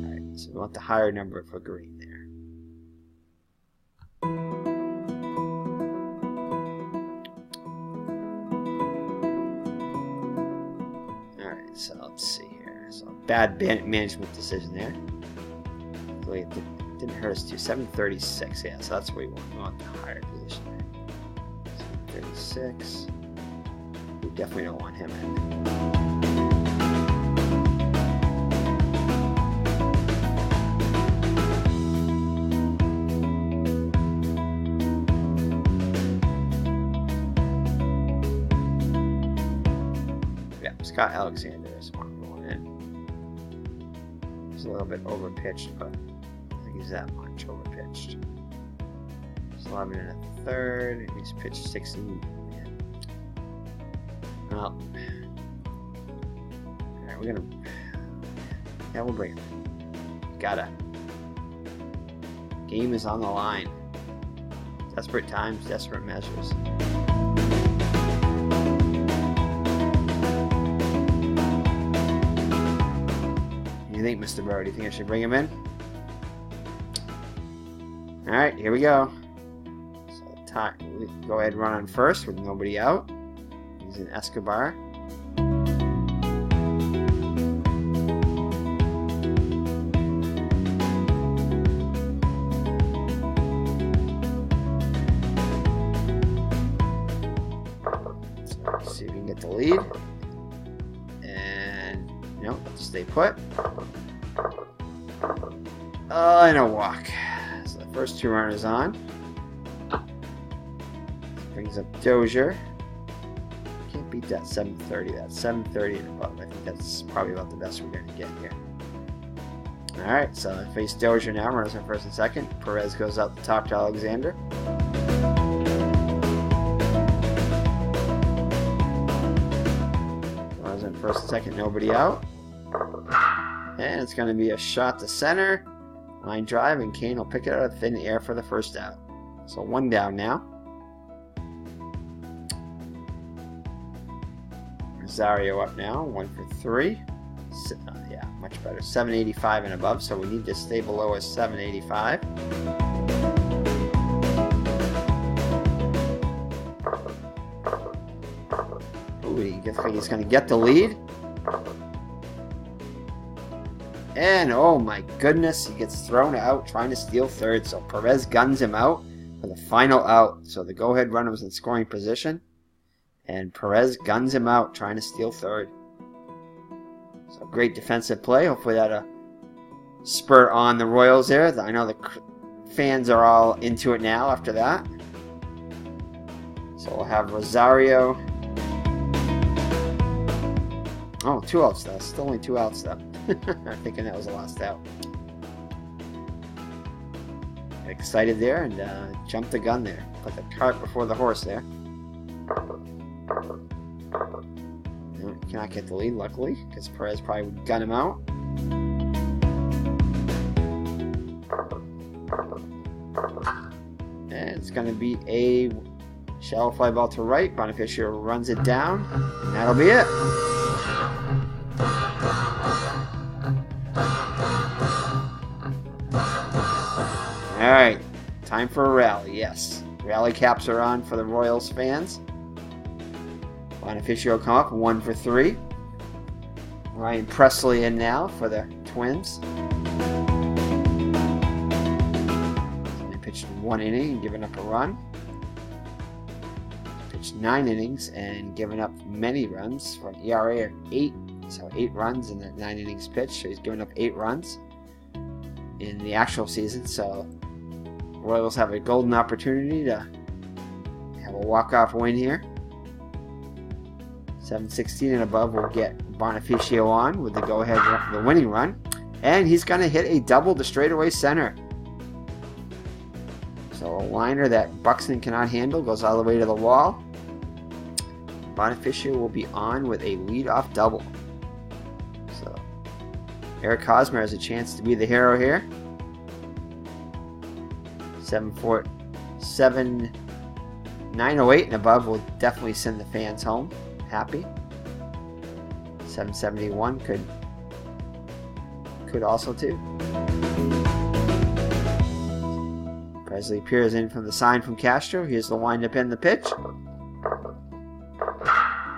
Alright, so we want the higher number for green there. Alright, so let's see here. So bad management decision there. It didn't hurt us too. 736, yeah, so that's what we want. We want the higher position there. 736. We definitely don't want him in. Yeah, Scott Alexander is one going in. He's a little bit overpitched, but he's that much overpitched. 11 and a third, and he's pitched 16. Well, alright, we're gonna. Yeah, we'll bring him. Gotta. Game is on the line. Desperate times, desperate measures. What do you think, Mr. Burrow? Do you think I should bring him in? Alright, here we go. So we go ahead and run on first with nobody out. He's in Escobar. So let's see if we can get the lead. And nope, stay put. And a walk. First two runners on. Brings up Dozier. Can't beat that 730. That's 730 and above. I think that's probably about the best we're going to get here. Alright, so I face Dozier now. Runners on first and second. Perez goes out the top to Alexander. Runners on first and second. Nobody out. And it's going to be a shot to center. Line drive, and Kane will pick it out of thin air for the first out. So one down now. Rosario up now, 1 for 3. Yeah, much better. 785 and above, so we need to stay below a 785. Ooh, he looks like he's going to get the lead. And oh my goodness, he gets thrown out trying to steal third. So Perez guns him out for the final out. So the go-ahead runner was in scoring position. And Perez guns him out trying to steal third. So great defensive play. Hopefully that'll spur on the Royals there. I know the fans are all into it now after that. So we'll have Rosario. Oh, 2 outs though. Still only 2 outs though. I'm thinking that was the last out. Excited there and jumped the gun there. Put the cart before the horse there. No, cannot get the lead, luckily, because Perez probably would gun him out. And it's going to be a shallow fly ball to right. Bonifacio runs it down, and that'll be it. Alright, time for a rally, yes. Rally caps are on for the Royals fans. Bonifacio come up, 1 for 3. Ryan Presley in now for the Twins. They pitched 1 inning and given up a run. Pitched 9 innings and given up many runs for an ERA of 8. So 8 runs in the 9 innings pitched. So he's given up 8 runs in the actual season. So Royals have a golden opportunity to have a walk-off win here. 7-16 and above will get Bonifacio on with the go-ahead, the winning run. And he's going to hit a double to straightaway center. So a liner that Buxton cannot handle goes all the way to the wall. Bonifacio will be on with a lead-off double. So Eric Hosmer has a chance to be the hero here. 908 and above will definitely send the fans home happy. 771 could also too. Presley peers in from the sign from Castro. Here's the windup and the pitch.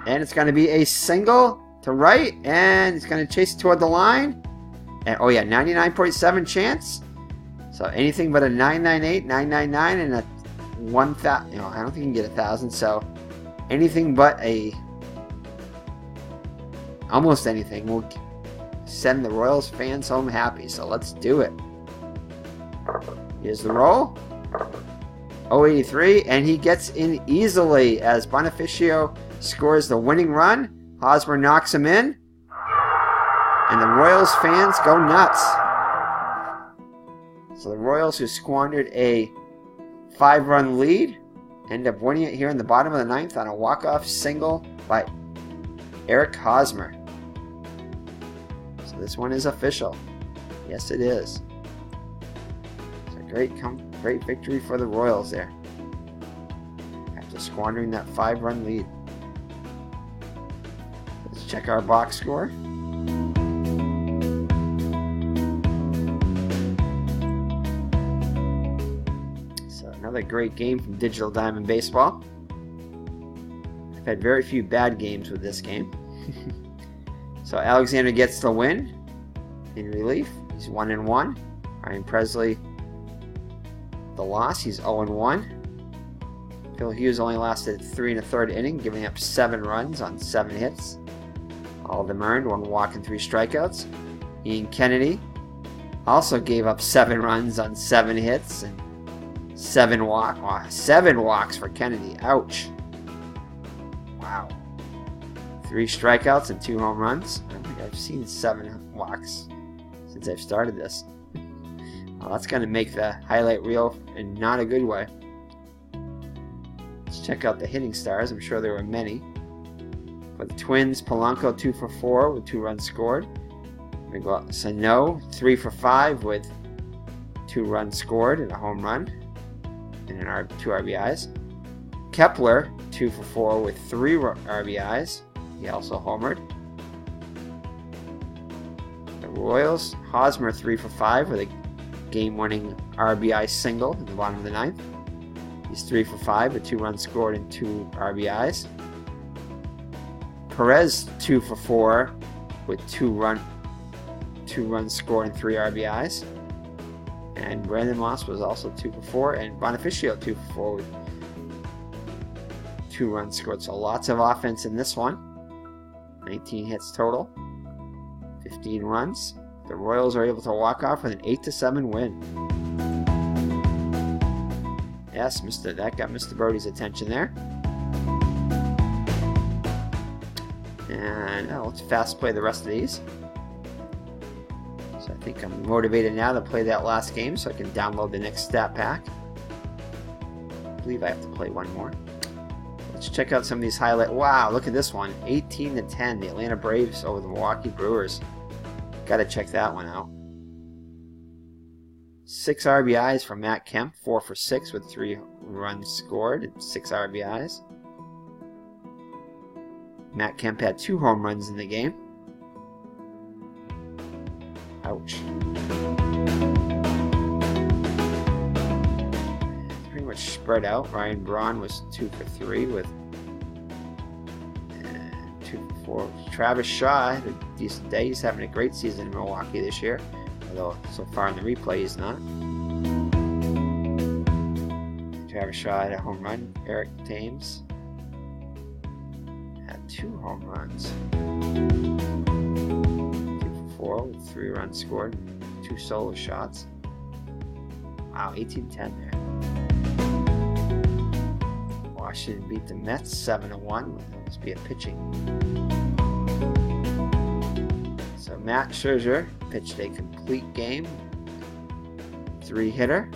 And it's going to be a single to right, and it's going to chase it toward the line. And oh yeah, 99.7 chance. So anything but a 998, 999, and a 1,000. You know, I don't think you can get 1,000. So anything but almost anything will send the Royals fans home happy. So let's do it. Here's the roll. 083, and he gets in easily as Bonifacio scores the winning run. Hosmer knocks him in, and the Royals fans go nuts. So the Royals, who squandered a 5-run lead, end up winning it here in the bottom of the 9th on a walk-off single by Eric Hosmer. So this one is official. Yes, it is. It's a great victory for the Royals there, after squandering that 5-run lead. Let's check our box score. Another great game from Digital Diamond Baseball. I've had very few bad games with this game. So Alexander gets the win in relief. He's 1-1. Ryan Presley the loss. He's 0-1. Phil Hughes only lasted 3 1/3 inning, giving up 7 runs on 7 hits. All of them earned, 1 walk and 3 strikeouts. Ian Kennedy also gave up 7 runs on 7 hits and 7 walks for Kennedy. Ouch. Wow. 3 strikeouts and 2 home runs. I don't think I've seen 7 walks since I've started this. Well, that's going to make the highlight reel in not a good way. Let's check out the hitting stars. I'm sure there were many. For the Twins, Polanco 2 for 4 with 2 runs scored. Sano 3 for 5 with 2 runs scored and a home run and 2 RBIs. Kepler 2 for 4 with 3 RBIs. He also homered. The Royals, Hosmer 3 for 5 with a game-winning RBI single in the bottom of the 9th. He's 3 for 5 with 2 runs scored and 2 RBIs. Perez 2 for 4 with 2 runs scored and 3 RBIs. And Brandon Moss was also 2 for 4, and Bonifacio 2 for 4 with 2 runs scored. So lots of offense in this one. 19 hits total, 15 runs. The Royals are able to walk off with an 8-7 win. Yes, that got Mr. Brody's attention there. And let's fast play the rest of these. So I think I'm motivated now to play that last game so I can download the next stat pack. I believe I have to play one more. Let's check out some of these highlights. Wow, look at this one. 18-10, the Atlanta Braves over the Milwaukee Brewers. Got to check that one out. 6 RBIs for Matt Kemp, 4 for 6 with 3 runs scored and 6 RBIs. Matt Kemp had 2 home runs in the game. Ouch. spread out. Ryan Braun was 2 for 3 with 2 for 4. Travis Shaw had a decent day. He's having a great season in Milwaukee this year, although so far in the replay he's not. Travis Shaw had a home run. Eric Thames had 2 home runs. 2 for 4 with 3 runs scored, 2 solo shots. Wow, 18-10 there. Washington beat the Mets 7-1. That must be a pitching. So Matt Scherzer pitched a complete game. 3-hitter.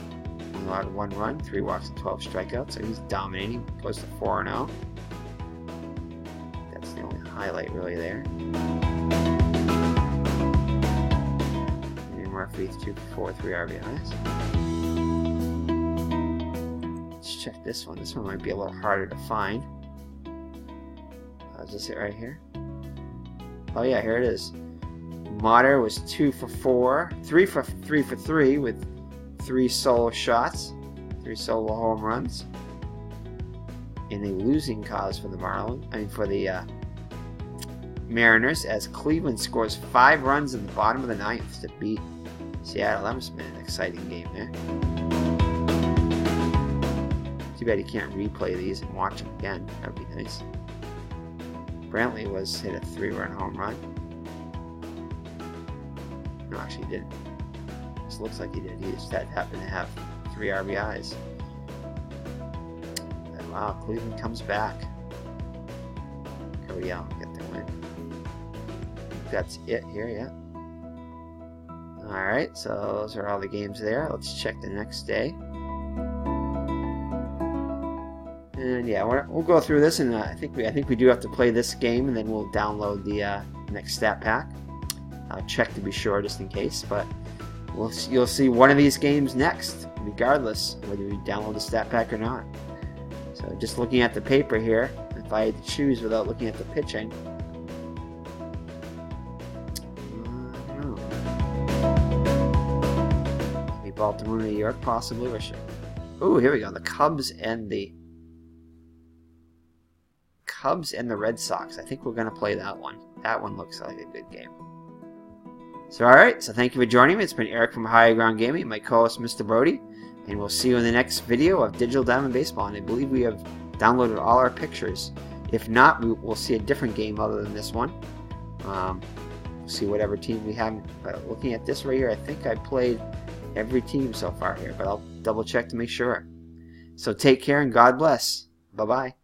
Allowed 1 run, 3 walks and 12 strikeouts. So he's dominating. Goes to 4-0. That's the only highlight really there. Murphy's 2 for 4, 3 RBIs. Let's check this one. This one might be a little harder to find. Is this it right here? Oh yeah, here it is. Motter was 2 for 4, 3 for 3 with 3 solo shots, 3 solo home runs. In a losing cause for the Mariners, as Cleveland scores 5 runs in the bottom of the 9th to beat Seattle. That must have been an exciting game there. Too bad you can't replay these and watch them again. That would be nice. Brantley hit a 3-run home run. No, actually he didn't. This looks like he did. He just happened to have 3 RBIs. And wow, Cleveland comes back. Cody Allen get the win. That's it here, yeah. Alright, so those are all the games there. Let's check the next day. And yeah, we'll go through this, and I think we do have to play this game, and then we'll download the next stat pack. I'll check to be sure, just in case, but you'll see one of these games next, regardless whether you download the stat pack or not. So just looking at the paper here, if I had to choose without looking at the pitching, Baltimore, New York, possibly. Oh, here we go. The Cubs and the Red Sox. I think we're going to play that one. That one looks like a good game. So, alright. So, thank you for joining me. It's been Eric from Higher Ground Gaming, my co-host, Mr. Brody. And we'll see you in the next video of Digital Diamond Baseball. And I believe we have downloaded all our pictures. If not, we'll see a different game other than this one. We'll see whatever team we have. But looking at this right here, I think I played every team so far here, but I'll double check to make sure. So take care and God bless. Bye-bye.